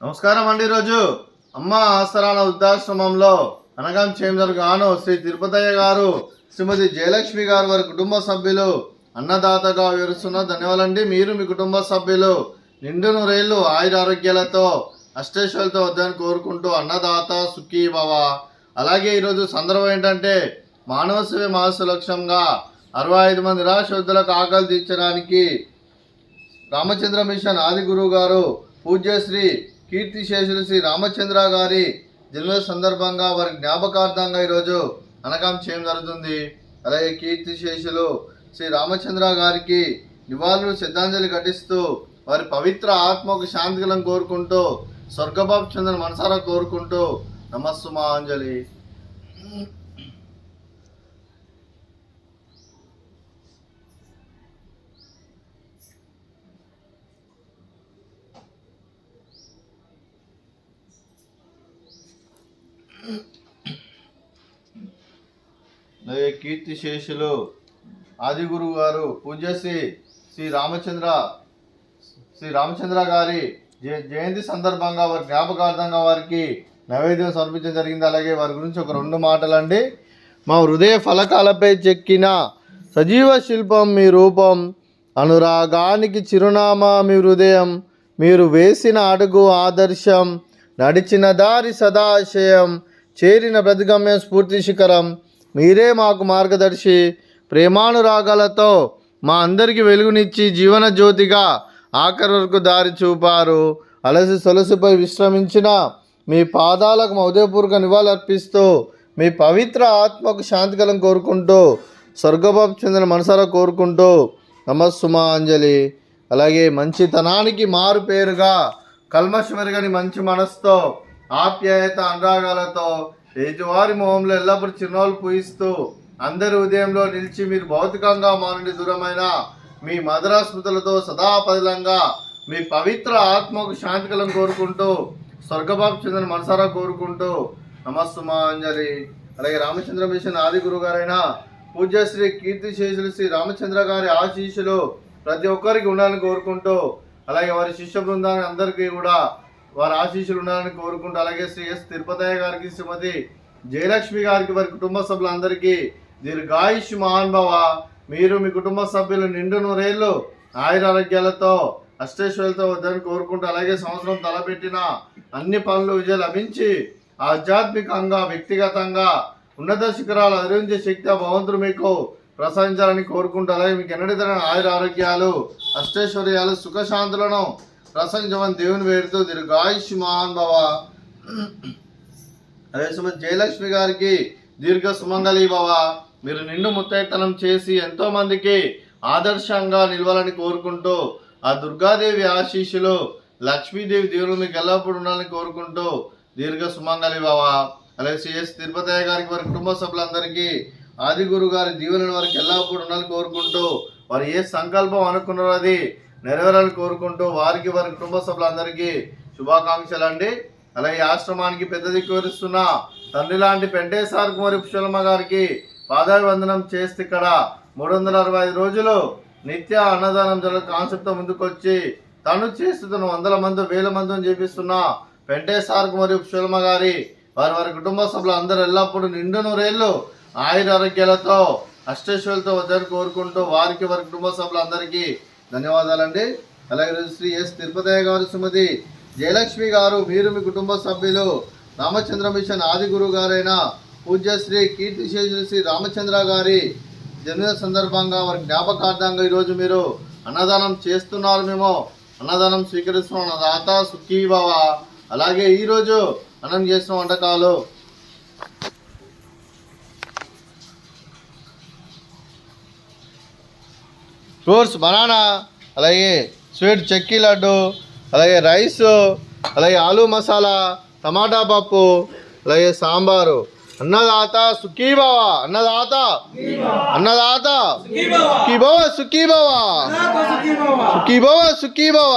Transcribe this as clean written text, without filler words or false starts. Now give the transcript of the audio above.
నమస్కారం అండి. ఈరోజు అమ్మ ఆసరాల వృద్ధాశ్రమంలో అనగాం చేంజర్ గాను శ్రీ తిరుపతయ్య గారు, శ్రీమతి జయలక్ష్మి గారు వారి కుటుంబ సభ్యులు అన్నదాతగా వివరిస్తున్న ధన్యవాదాలండి. మీరు మీ కుటుంబ సభ్యులు నిండు నూరేళ్లు ఆయుర ఆరోగ్యాలతో అష్టైశ్వర్యాలతో వద్దని కోరుకుంటూ అన్నదాత సుఖీ భవ. అలాగే ఈరోజు సందర్భం ఏంటంటే మానవ సేవ మహస్సు లక్ష్యంగా 65 మంది నిరాశ్రద్ధులకు ఆకలి తీర్చడానికి రామచంద్ర మిషన్ ఆది గురువు గారు పూజ్యశ్రీ కీర్తిశేషులు శ్రీ రామచంద్ర గారి జన్మ సందర్భంగా వారి జ్ఞాపకార్థంగా ఈరోజు అనగాం చేయడం జరుగుతుంది. అలాగే కీర్తిశేషులు శ్రీ రామచంద్ర గారికి నివాళులు శ్రద్ధాంజలి ఘటిస్తూ వారి పవిత్ర ఆత్మకు శాంతికలం కోరుకుంటూ స్వర్గబాబు చంద్ర మనసారా కోరుకుంటూ నమస్సుమాంజలి. అలాగే కీర్తిశేషులు ఆది గురువు గారు పూజ్యశ్రీ శ్రీ రామచంద్ర గారి జయంతి సందర్భంగా వారి జ్ఞాపకార్థంగా వారికి నైవేద్యం సమర్పించడం జరిగింది. అలాగే వారి గురించి ఒక 2 మాటలండి. మా హృదయ ఫలకాలపై చెక్కిన సజీవ శిల్పం మీ రూపం, అనురాగానికి చిరునామా మీ హృదయం, మీరు వేసిన అడుగు ఆదర్శం, నడిచిన దారి సదాశయం, చేరిన ప్రతిగమ్యం స్ఫూర్తి శిఖరం, మీరే మాకు మార్గదర్శి, ప్రేమానురాగాలతో మా అందరికీ వెలుగునిచ్చి జీవన జ్యోతిగా ఆఖరి వరకు దారి చూపారు. అలసి సొలసిపై విశ్రమించిన మీ పాదాలకు మా ఉదయపూర్వక నివాళులు అర్పిస్తూ మీ పవిత్ర ఆత్మకు శాంతికలం కోరుకుంటూ స్వర్గబాబు చంద్ర మనసారా కోరుకుంటూ నమస్సుమాంజలి. అలాగే మంచితనానికి మారు పేరుగా కల్మషమెరుగని మంచి మనసుతో ఆప్యాయత అనురాగాలతో ఎదుటివారి మొహంలో ఎల్లప్పుడూ చిరునవ్వులు పూయిస్తూ అందరి ఉదయంలో నిలిచి మీరు భౌతికంగా మా నుండి దూరమైన మీ మధుర స్మృతులతో సదాపదిలంగా మీ పవిత్ర ఆత్మకు శాంతికలం కోరుకుంటూ స్వర్గబాబు చంద్ర మనసారా కోరుకుంటూ నమస్సుమాంజలి. అలాగే రామచంద్ర మిషన్ ఆది గురువు గారైన పూజ్యశ్రీ కీర్తిశేషులు శ్రీ రామచంద్ర గారి ఆశీస్సులు ప్రతి ఒక్కరికి ఉండాలని కోరుకుంటూ, అలాగే వారి శిష్య బృందాన్ని అందరికీ కూడా వారి ఆశీస్సులు ఉండాలని కోరుకుంటూ, అలాగే శ్రీ ఎస్ తిరుపతయ్య గారికి, శ్రీమతి జయలక్ష్మి గారికి, వారి కుటుంబ సభ్యులందరికీ దీర్ఘాయుష్ మహానుభవ. మీరు మీ కుటుంబ సభ్యులు నిండు నూరేళ్లు ఆయుర ఆరోగ్యాలతో అష్టైశ్వర్యాలతో వద్దని కోరుకుంటూ, అలాగే సంవత్సరం తలపెట్టిన అన్ని పనులు విజయం లభించి ఆధ్యాత్మికంగా వ్యక్తిగతంగా ఉన్నత శిఖరాలు అధిరోహించే శక్తి భగవంతుడు మీకు ప్రసాదించాలని కోరుకుంటూ, అలాగే మీకు ఎన్నడైనా ఆయుర ఆరోగ్యాలు అష్టైశ్వర్యాలు సుఖశాంతులను ప్రసంగమని దేవుని వేడుతూ దీర్ఘాయుష్ మహానుభవ. అదే శ్రీమతి జయలక్ష్మి గారికి దీర్ఘ సుమంగళి భవ. మీరు నిండు ముత్తైతనం చేసి ఎంతో మందికి ఆదర్శంగా నిలవాలని కోరుకుంటూ, ఆ దుర్గాదేవి ఆశీస్సులు లక్ష్మీదేవి దేవుడు మీకు ఎల్లప్పుడూ ఉండాలని కోరుకుంటూ దీర్ఘ సుమంగళి భవ. అలాగే శ్రీఎస్ తిరుపతయ్య గారికి, వారి కుటుంబ సభ్యులందరికీ ఆది గురువు గారి దీవెనలు వారికి ఎల్లప్పుడూ ఉండాలని కోరుకుంటూ, వారు ఏ సంకల్పం అనుకున్నారో అది నెరవేరాలని కోరుకుంటూ వారికి, వారి కుటుంబ సభ్యులందరికీ శుభాకాంక్షలు అండి. అలాగే ఆశ్రమానికి పెద్ద దిక్కు వరిస్తున్న తండ్రి లాంటి పెంటేసార్ కుమారి పుష్పలమ్మ గారికి పాదాభివందనం చేస్తే ఇక్కడ 365 రోజులు నిత్య అన్నదానం జరగ కాన్సెప్ట్తో ముందుకొచ్చి తను చేస్తున్న 100 మంది 1000 మందిని చేపిస్తున్న పెంటేసార్ కుమారి పుష్పలమ్మ గారి వారి కుటుంబ సభ్యులు అందరూ ఎల్లప్పుడూ నిండు నూరేళ్లు ఆయుర ఆరోగ్యాలతో అష్టైశ్వర్యాలతో వద్దని కోరుకుంటూ వారికి, వారి కుటుంబ సభ్యులందరికీ ధన్యవాదాలండి. అలాగే శ్రీ ఎస్ తిరుపతయ్య గారు, శ్రీమతి జయలక్ష్మి గారు, మీరు మీ కుటుంబ సభ్యులు రామచంద్ర మిషన్ ఆది గురువు గారైన పూజ్యశ్రీ కీర్తిశేషులు శ్రీ రామచంద్ర గారి జన్మదిన సందర్భంగా వారి జ్ఞాపకార్థంగా ఈరోజు మీరు అన్నదానం చేస్తున్నారు. మేము అన్నదానం స్వీకరిస్తున్నాం. అన్నదాత సుఖీ భవ. అలాగే ఈరోజు అన్నం చేసిన వంటకాలు ఫ్రూట్స్ బనానా, అలాగే స్వీట్ చెక్కీ లడ్డు, అలాగే రైసు, అలాగే ఆలూ మసాలా, టమాటా పప్పు, అలాగే సాంబారు. అన్నదాత సుఖీ భవ. అన్నదాత అన్నదాత సుఖీ భవ సుఖీ భవ సుఖీ భవ సుఖీ భవ.